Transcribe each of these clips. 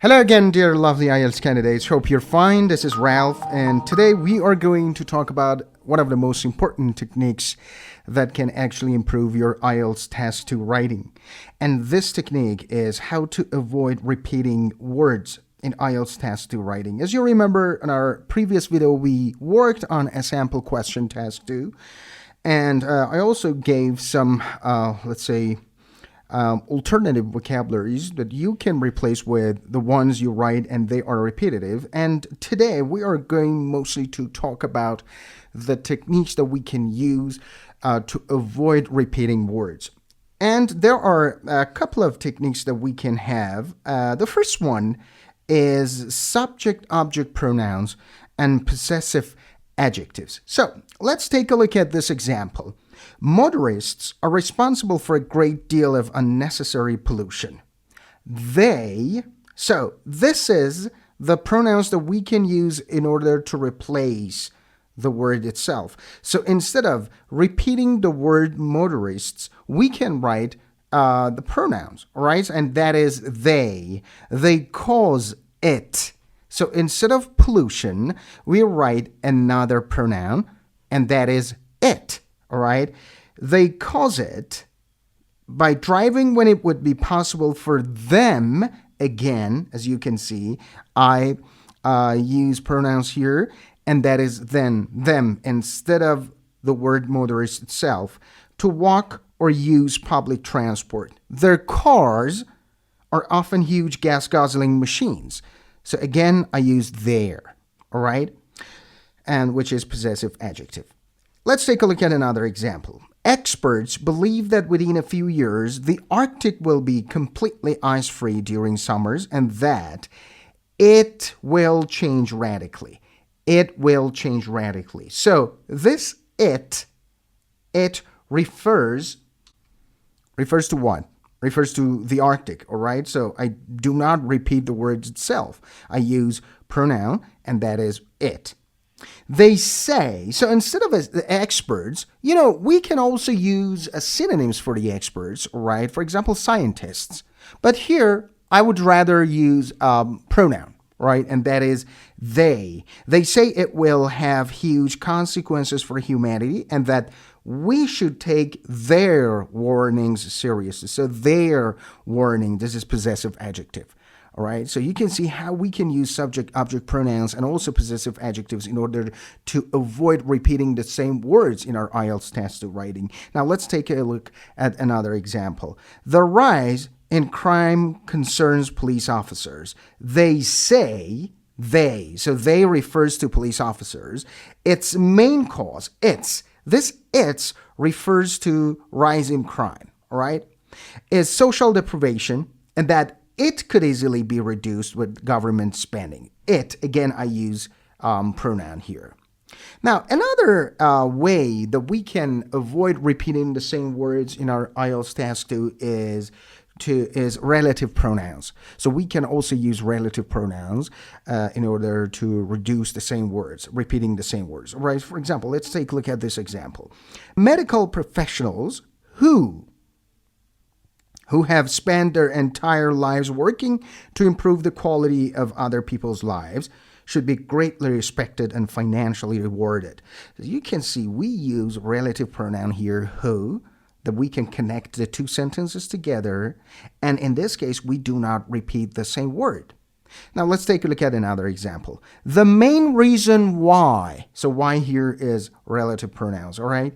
Hello again, dear lovely IELTS candidates. Hope you're fine. This is Ralph, and today we are going to talk about one of the most important techniques that can actually improve your IELTS Task 2 writing. And this technique is how to avoid repeating words in IELTS Task 2 writing. As you remember, in our previous video, we worked on a sample question Task 2, and I also gave some, alternative vocabularies that you can replace with the ones you write and they are repetitive. And today we are going mostly to talk about the techniques that we can use to avoid repeating words. And there are a couple of techniques that we can have. The first one is subject-object pronouns and possessive adjectives. So let's take a look at this example. Motorists are responsible for a great deal of unnecessary pollution. So this is the pronouns that we can use in order to replace the word itself. So instead of repeating the word motorists, we can write the pronouns, right? And that is they. They cause it. So instead of pollution, we write another pronoun, and that is it. All right, they cause it by driving when it would be possible for them. Again, as you can see, I use pronouns here, and that is then, them, instead of the word motorist itself, to walk or use public transport. Their cars are often huge gas-guzzling machines. So again, I use their, all right, and which is possessive adjective. Let's take a look at another example. Experts believe that within a few years, the Arctic will be completely ice-free during summers and that it will change radically. It will change radically. So this it refers to what? Refers to the Arctic, all right? So I do not repeat the words itself. I use pronoun, and that is it. They say, so instead of the experts, we can also use synonyms for the experts, right? For example, scientists. But here, I would rather use pronoun, right? And that is they. They say it will have huge consequences for humanity and that we should take their warnings seriously. So their warning, this is possessive adjective. All right, so you can see how we can use subject-object pronouns and also possessive adjectives in order to avoid repeating the same words in our IELTS Task 2 writing. Now, let's take a look at another example. The rise in crime concerns police officers. They say, so they refers to police officers. Its main cause, it's refers to rise in crime, all right, is social deprivation, and that it could easily be reduced with government spending. It, again, I use pronoun here. Now, another way that we can avoid repeating the same words in our IELTS Task 2 is relative pronouns. So we can also use relative pronouns in order to reduce the same words, repeating the same words. Right? For example, let's take a look at this example. Medical professionals who have spent their entire lives working to improve the quality of other people's lives should be greatly respected and financially rewarded. As you can see, we use relative pronoun here, who, that we can connect the two sentences together, and in this case, we do not repeat the same word. Now, let's take a look at another example. The main reason why, so why here is relative pronouns, all right?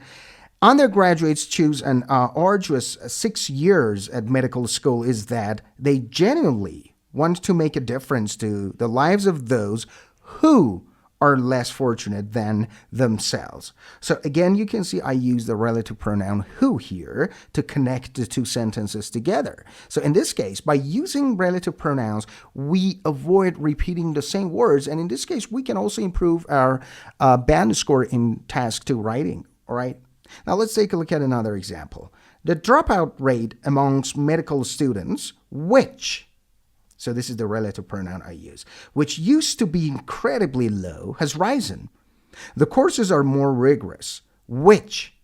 Undergraduates choose an arduous 6 years at medical school is that they genuinely want to make a difference to the lives of those who are less fortunate than themselves. So again, you can see I use the relative pronoun who here to connect the two sentences together. So in this case, by using relative pronouns, we avoid repeating the same words. And in this case, we can also improve our band score in Task 2 writing, all right? Now, let's take a look at another example. The dropout rate amongst medical students, so this is the relative pronoun I use, which used to be incredibly low, has risen. The courses are more rigorous, which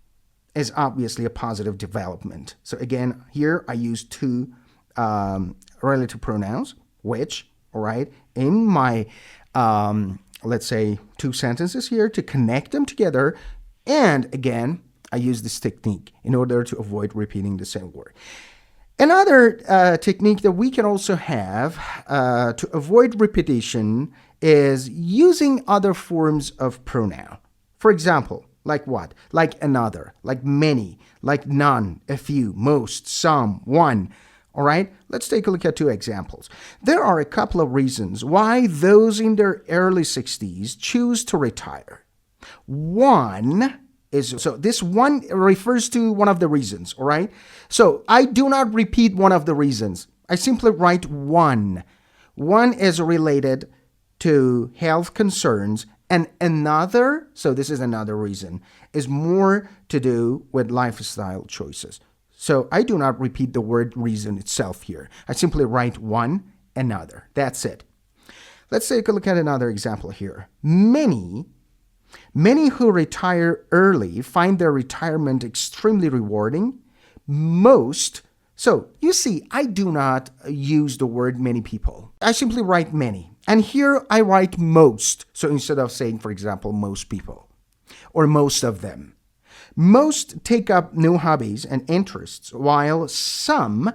is obviously a positive development. So again, here I use two relative pronouns, which all right, in my, let's say, two sentences here to connect them together. And again, I use this technique in order to avoid repeating the same word. Another technique that we can also have to avoid repetition is using other forms of pronoun. For example, like what? Like another, like many, like none, a few, most, some, one. All right, let's take a look at two examples. There are a couple of reasons why those in their early 60s choose to retire. One is, so this one refers to one of the reasons, all right? So I do not repeat one of the reasons. I simply write one. One is related to health concerns, and another, so this is another reason, is more to do with lifestyle choices. So I do not repeat the word reason itself here. I simply write one, another. That's it. Let's take a look at another example here. Many who retire early find their retirement extremely rewarding. Most, so you see, I do not use the word many people. I simply write many. And here I write most. So instead of saying, for example, most people or most of them. Most take up new hobbies and interests, while some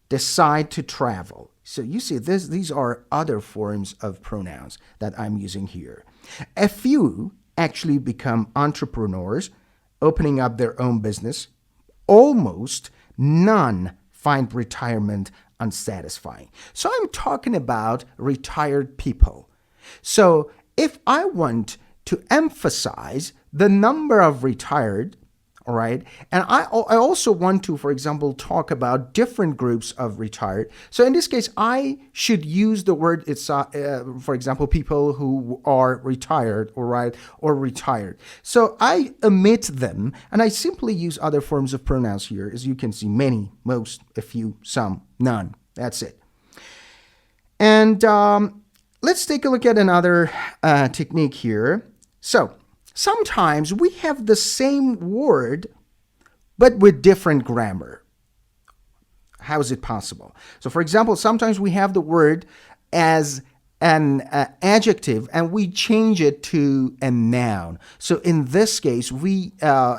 decide to travel. So you see, these are other forms of pronouns that I'm using here. A few actually become entrepreneurs, opening up their own business. Almost none find retirement unsatisfying. So I'm talking about retired people. So if I want to emphasize the number of retired, all right, and I also want to, for example, talk about different groups of retired. So in this case, I should use the word, for example, people who are retired, all right, or retired. So I omit them, and I simply use other forms of pronouns here. As you can see, many, most, a few, some, none. That's it. And let's take a look at another technique here. So sometimes we have the same word, but with different grammar. How is it possible? So for example, sometimes we have the word as an adjective and we change it to a noun. So in this case, we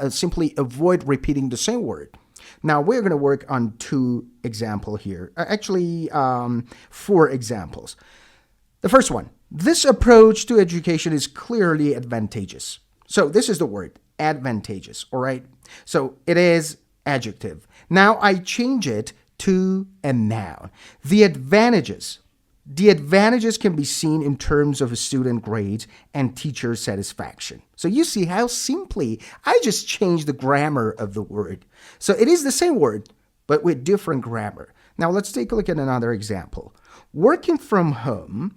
simply avoid repeating the same word. Now we're going to work on two examples here. Actually, 4 examples. The first one, this approach to education is clearly advantageous. So this is the word, advantageous, all right? So it is adjective. Now I change it to a noun. The advantages can be seen in terms of student grades and teacher satisfaction. So you see how simply I just changed the grammar of the word. So it is the same word, but with different grammar. Now let's take a look at another example. Working from home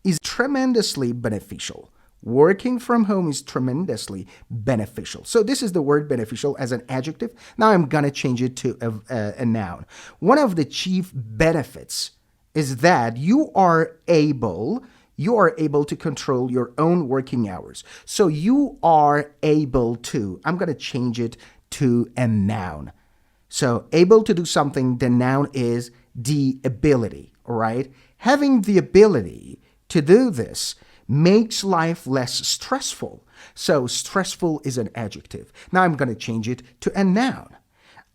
is tremendously beneficial. Working from home is tremendously beneficial. So this is the word beneficial as an adjective. Now I'm going to change it to a noun. One of the chief benefits is that you are able to control your own working hours. So you are able to, I'm going to change it to a noun. So able to do something, the noun is the ability, all right? Having the ability to do this makes life less stressful. So stressful is an adjective. Now I'm going to change it to a noun.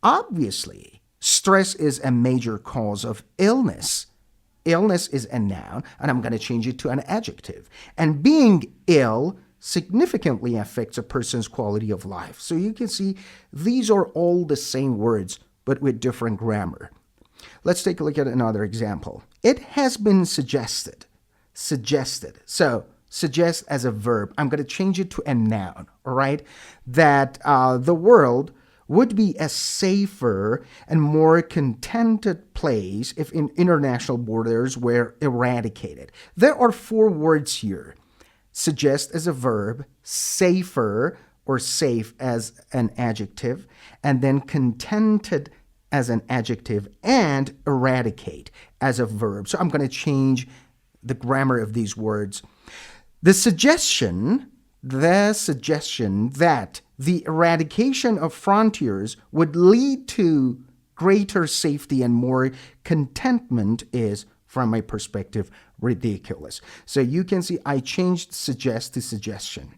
Obviously, stress is a major cause of illness. Illness is a noun, and I'm going to change it to an adjective. And being ill significantly affects a person's quality of life. So you can see these are all the same words, but with different grammar. Let's take a look at another example. It has been suggested. So suggest as a verb. I'm going to change it to a noun, all right? That the world would be a safer and more contented place if international borders were eradicated. There are 4 words here. Suggest as a verb, safer or safe as an adjective, and then contented as an adjective, and eradicate as a verb. So I'm going to change the grammar of these words. The suggestion that the eradication of frontiers would lead to greater safety and more contentment is from my perspective, ridiculous. So you can see I changed suggest to suggestion,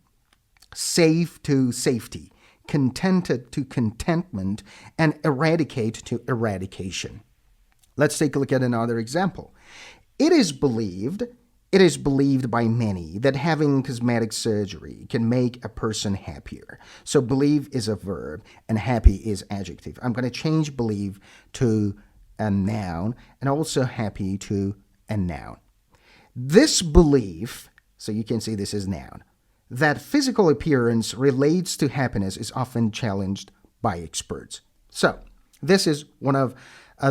safe to safety, contented to contentment, and eradicate to eradication. Let's take a look at another example. It is believed by many that having cosmetic surgery can make a person happier. So believe is a verb and happy is adjective. I'm going to change believe to a noun and also happy to a noun. This belief, so you can see this is noun, that physical appearance relates to happiness is often challenged by experts. So this is one of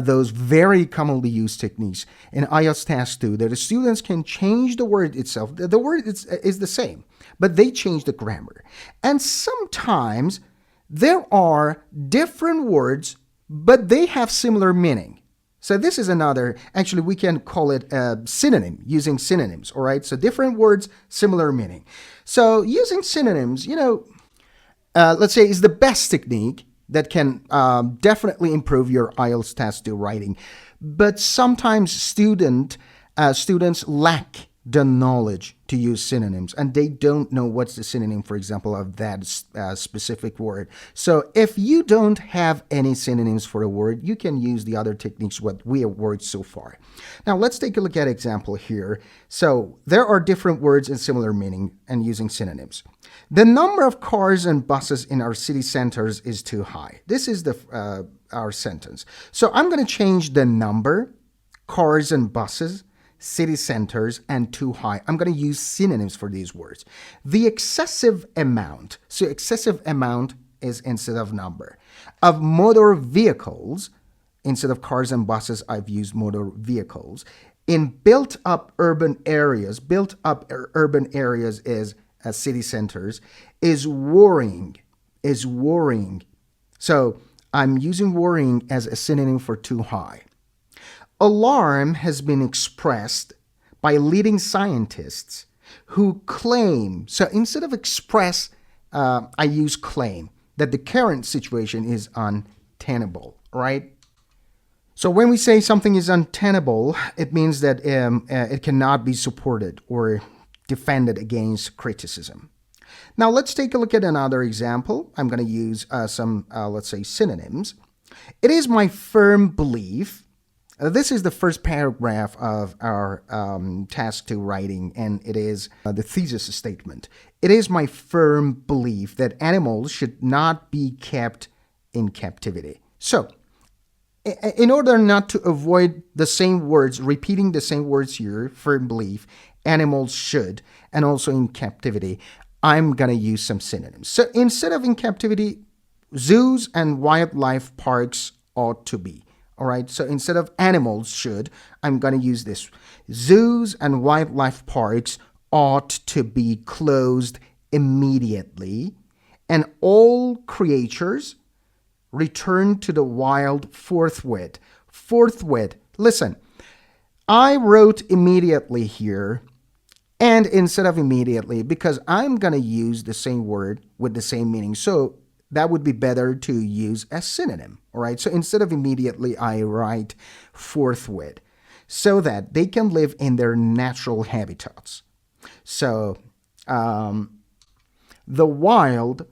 those very commonly used techniques in IELTS Task 2 that the students can change the word itself. The word is the same, but they change the grammar. And sometimes there are different words, but they have similar meaning. So this is another, actually we can call it a synonym, using synonyms, all right? So different words, similar meaning. So using synonyms, let's say is the best technique that can definitely improve your IELTS Task 2 writing. But sometimes students lack the knowledge to use synonyms, and they don't know what's the synonym, for example, of that specific word. So if you don't have any synonyms for a word, you can use the other techniques what we have worked so far. Now let's take a look at an example here. So there are different words and similar meaning and using synonyms. The number of cars and buses in our city centers is too high. This is our sentence. So I'm going to change the number, cars and buses, city centers, and too high. I'm going to use synonyms for these words. The excessive amount, so excessive amount is instead of number, of motor vehicles, instead of cars and buses, I've used motor vehicles, in built-up urban areas is city centers, is worrying. So I'm using worrying as a synonym for too high. Alarm has been expressed by leading scientists who claim, so instead of express, I use claim, that the current situation is untenable, right? So when we say something is untenable, it means that it cannot be supported or defended against criticism. Now let's take a look at another example. I'm going to use some, let's say, synonyms. It is my firm belief. This is the first paragraph of our Task 2 writing, and it is the thesis statement. It is my firm belief that animals should not be kept in captivity. So, in order not to avoid the same words, repeating the same words here, firm belief, animals should, and also in captivity, I'm going to use some synonyms. So, instead of in captivity, zoos and wildlife parks ought to be. All right, so instead of animals should, I'm going to use this. Zoos and wildlife parks ought to be closed immediately, and all creatures return to the wild forthwith. Forthwith. Listen, I wrote immediately here, and instead of immediately, because I'm going to use the same word with the same meaning. So that would be better to use a synonym, all right? So instead of immediately, I write forthwith, so that they can live in their natural habitats. So the wild,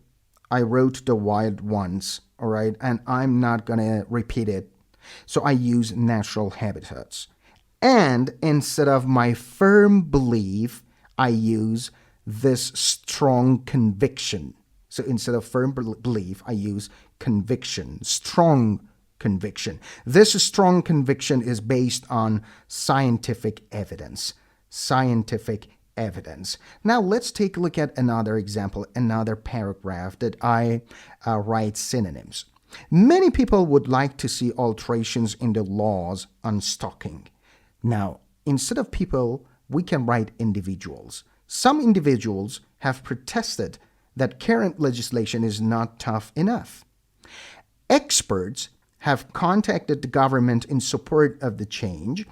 I wrote the wild ones, all right? And I'm not going to repeat it. So I use natural habitats. And instead of my firm belief, I use this strong conviction. So instead of firm belief, I use conviction, strong conviction. This strong conviction is based on scientific evidence. Scientific evidence. Now let's take a look at another example, another paragraph that I write synonyms. Many people would like to see alterations in the laws on stalking. Now, instead of people, we can write individuals. Some individuals have protested that current legislation is not tough enough. Experts have contacted the government in support of the change.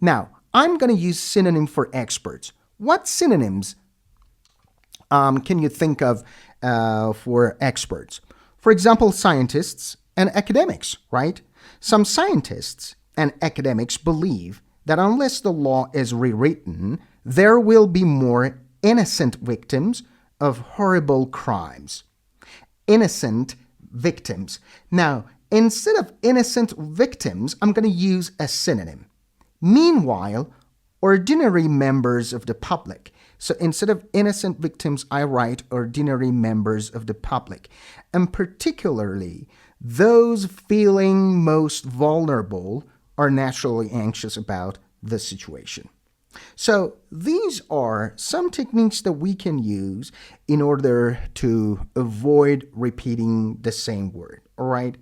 Now, I'm going to use synonym for experts. What synonyms can you think of for experts? For example, scientists and academics, right? Some scientists and academics believe that unless the law is rewritten, there will be more innocent victims of horrible crimes. Innocent victims. Now, instead of innocent victims, I'm going to use a synonym. Meanwhile, ordinary members of the public. So instead of innocent victims, I write ordinary members of the public. And particularly, those feeling most vulnerable are naturally anxious about the situation. So these are some techniques that we can use in order to avoid repeating the same word, all right?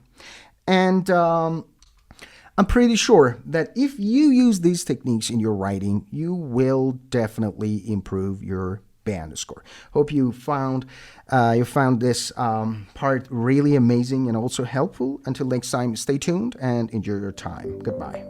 And I'm pretty sure that if you use these techniques in your writing, you will definitely improve your band score. Hope you found this part really amazing and also helpful. Until next time, stay tuned and enjoy your time. Goodbye.